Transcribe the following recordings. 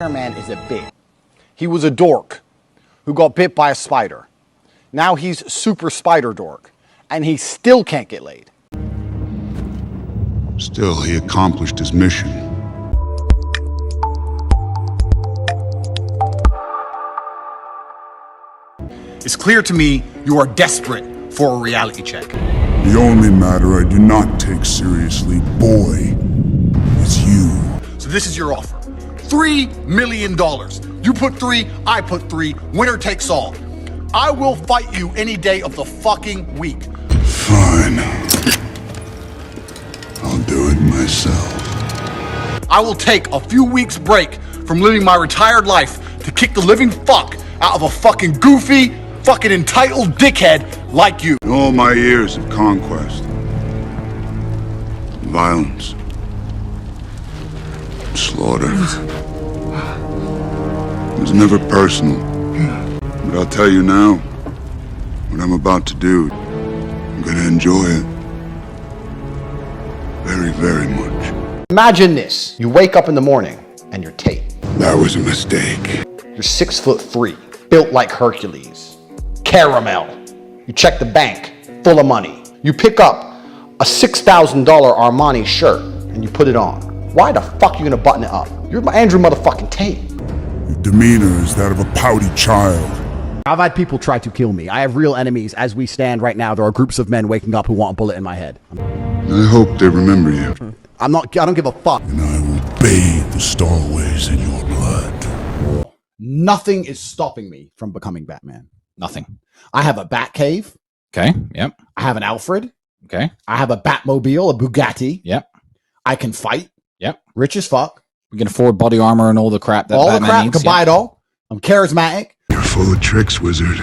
Man is a bitch. He was a dork who got bit by a spider. Now he's super spider dork, and he still can't get laid. Still, he accomplished his mission. It's clear to me you are desperate for a reality check. The only matter I do not take seriously, boy, is you. So this is your offer. $3 million. You put 3, I put 3. Winner takes all. I will fight you any day of the fucking week. Fine. I'll do it myself. I will take a few weeks break from living my retired life to kick the living fuck out of a fucking goofy, fucking entitled dickhead like you. In all my years of conquest, violence, slaughter, it was never personal. But I'll tell you now, what I'm about to do, I'm gonna enjoy it. Very, very much. Imagine this. You wake up in the morning and you're Tate. That was a mistake. You're 6'3", built like Hercules. Caramel. You check the bank, full of money. You pick up a $6,000 Armani shirt and you put it on. Why the fuck are you gonna button it up? You're my Andrew motherfucking Tate. Your demeanor is that of a pouty child. I've had people try to kill me. I have real enemies. As we stand right now, there are groups of men waking up who want a bullet in my head. I hope they remember you. I don't give a fuck. And I will bathe the starways in your blood. Nothing is stopping me from becoming Batman. Nothing. I have a Bat Cave. Okay, yep. I have an Alfred. Okay. I have a Batmobile, a Bugatti. Yep. I can fight. Yep. Rich as fuck. We can afford body armor and all the crap that all Batman the crap, needs. can buy it all. I'm charismatic. You're full of tricks, wizard.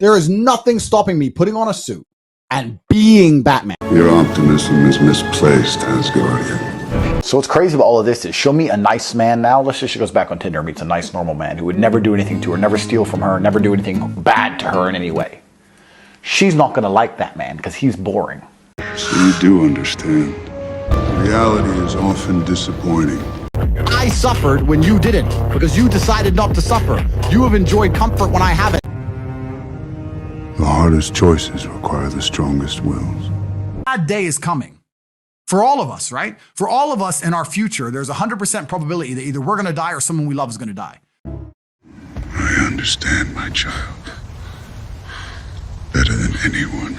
There is nothing stopping me putting on a suit and being Batman. Your optimism is misplaced, Asgardian. So what's crazy about all of this is she'll meet a nice man now. Let's say she goes back on Tinder and meets a nice normal man who would never do anything to her, never steal from her, never do anything bad to her in any way. She's not going to like that man because he's boring. So you do understand. Reality is often disappointing. I suffered when you didn't because you decided not to suffer. You have enjoyed comfort when I haven't. The hardest choices require the strongest wills. Bad day is coming. For all of us, right? For all of us in our future, there's a 100% probability that either we're going to die or someone we love is going to die. I understand, my child. Better than anyone.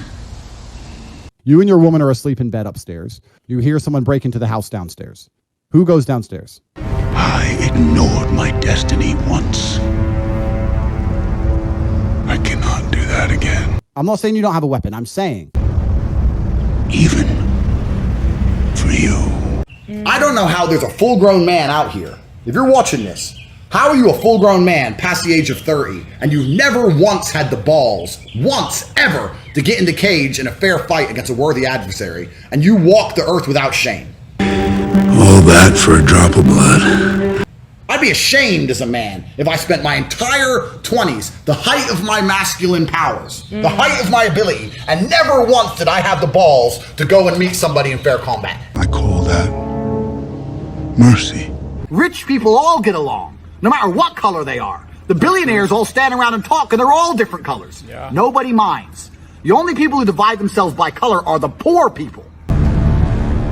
You and your woman are asleep in bed upstairs. You hear someone break into the house downstairs. Who goes downstairs? I ignored my destiny once. I cannot do that again. I'm not saying you don't have a weapon. I'm saying. Even for you. I don't know how there's a full-grown man out here. If you're watching this, how are you a full-grown man past the age of 30 and you've never once had the balls, once ever, to get in the cage in a fair fight against a worthy adversary and you walk the earth without shame? All that for a drop of blood. I'd be ashamed as a man if I spent my entire 20s, the height of my masculine powers, the height of my ability, and never once did I have the balls to go and meet somebody in fair combat. I call that mercy. Rich people all get along, no matter what color they are. The billionaires all stand around and talk, and they're all different colors. Yeah. Nobody minds. The only people who divide themselves by color are the poor people.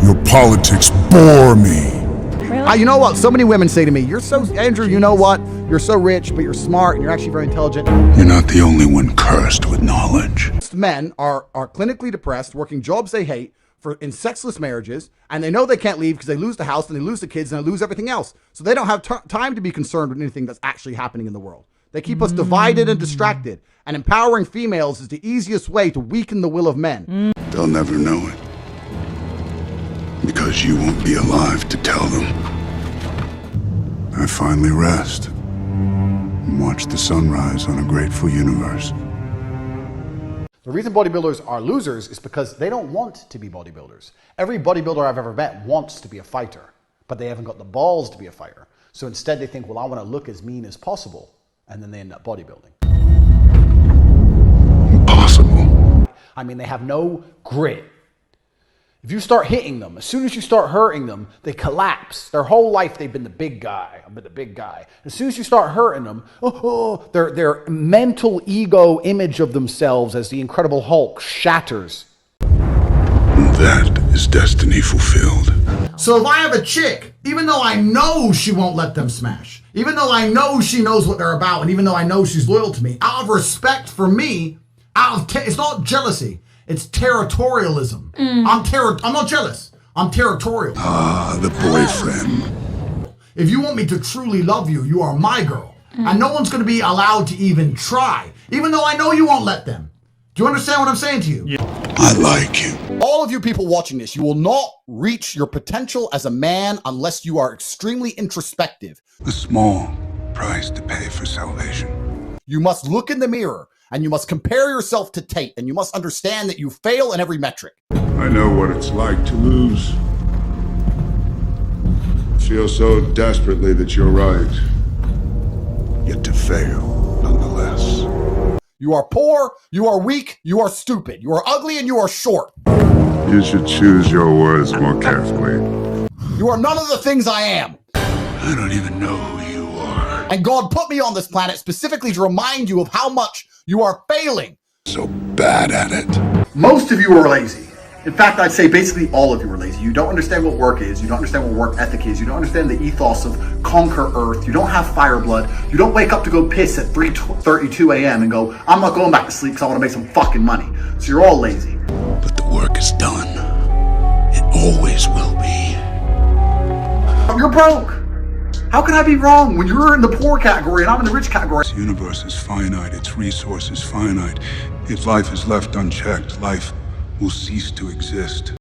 Your politics bore me. You know what? So many women say to me, you're so, Andrew, you know what? You're so rich, but you're smart and you're actually very intelligent. You're not the only one cursed with knowledge. Men are clinically depressed, working jobs they hate in sexless marriages, and they know they can't leave because they lose the house and they lose the kids and they lose everything else. So they don't have time to be concerned with anything that's actually happening in the world. They keep us divided and distracted, and empowering females is the easiest way to weaken the will of men. They'll never know it. Because you won't be alive to tell them. I finally rest and watch the sunrise on a grateful universe. The reason bodybuilders are losers is because they don't want to be bodybuilders. Every bodybuilder I've ever met wants to be a fighter, but they haven't got the balls to be a fighter. So instead they think, well, I want to look as mean as possible, and then they end up bodybuilding. Impossible. I mean, they have no grit. If you start hitting them, as soon as you start hurting them, they collapse. Their whole life, they've been the big guy. I've been the big guy. As soon as you start hurting them, their mental ego image of themselves as the Incredible Hulk shatters. That is destiny fulfilled. So if I have a chick, even though I know she won't let them smash, even though I know she knows what they're about, and even though I know she's loyal to me, out of respect for me, it's not jealousy, it's territorialism. I'm not jealous. I'm territorial. Ah, the boyfriend. If you want me to truly love you, you are my girl. And no one's going to be allowed to even try, even though I know you won't let them. Do you understand what I'm saying to you? I like him. All of you people watching this, you will not reach your potential as a man unless you are extremely introspective. A small price to pay for salvation. You must look in the mirror and you must compare yourself to Tate, and you must understand that you fail in every metric. I know what it's like to lose. Feel so desperately that you're right. Yet to fail, nonetheless. You are poor, you are weak, you are stupid, you are ugly, and you are short. You should choose your words more carefully. You are none of the things I am. I don't even know who you are. And God put me on this planet specifically to remind you of how much you are failing. So bad at it. Most of you are lazy. In fact, I'd say basically all of you are lazy. You don't understand what work is. You don't understand what work ethic is. You don't understand the ethos of conquer Earth. You don't have fire blood. You don't wake up to go piss at 3:32 a.m. and go, I'm not going back to sleep because I want to make some fucking money. So you're all lazy. But the work is done. It always will be. You're broke. How can I be wrong when you're in the poor category and I'm in the rich category? This universe is finite. Its resources finite. If life is left unchecked, life will cease to exist.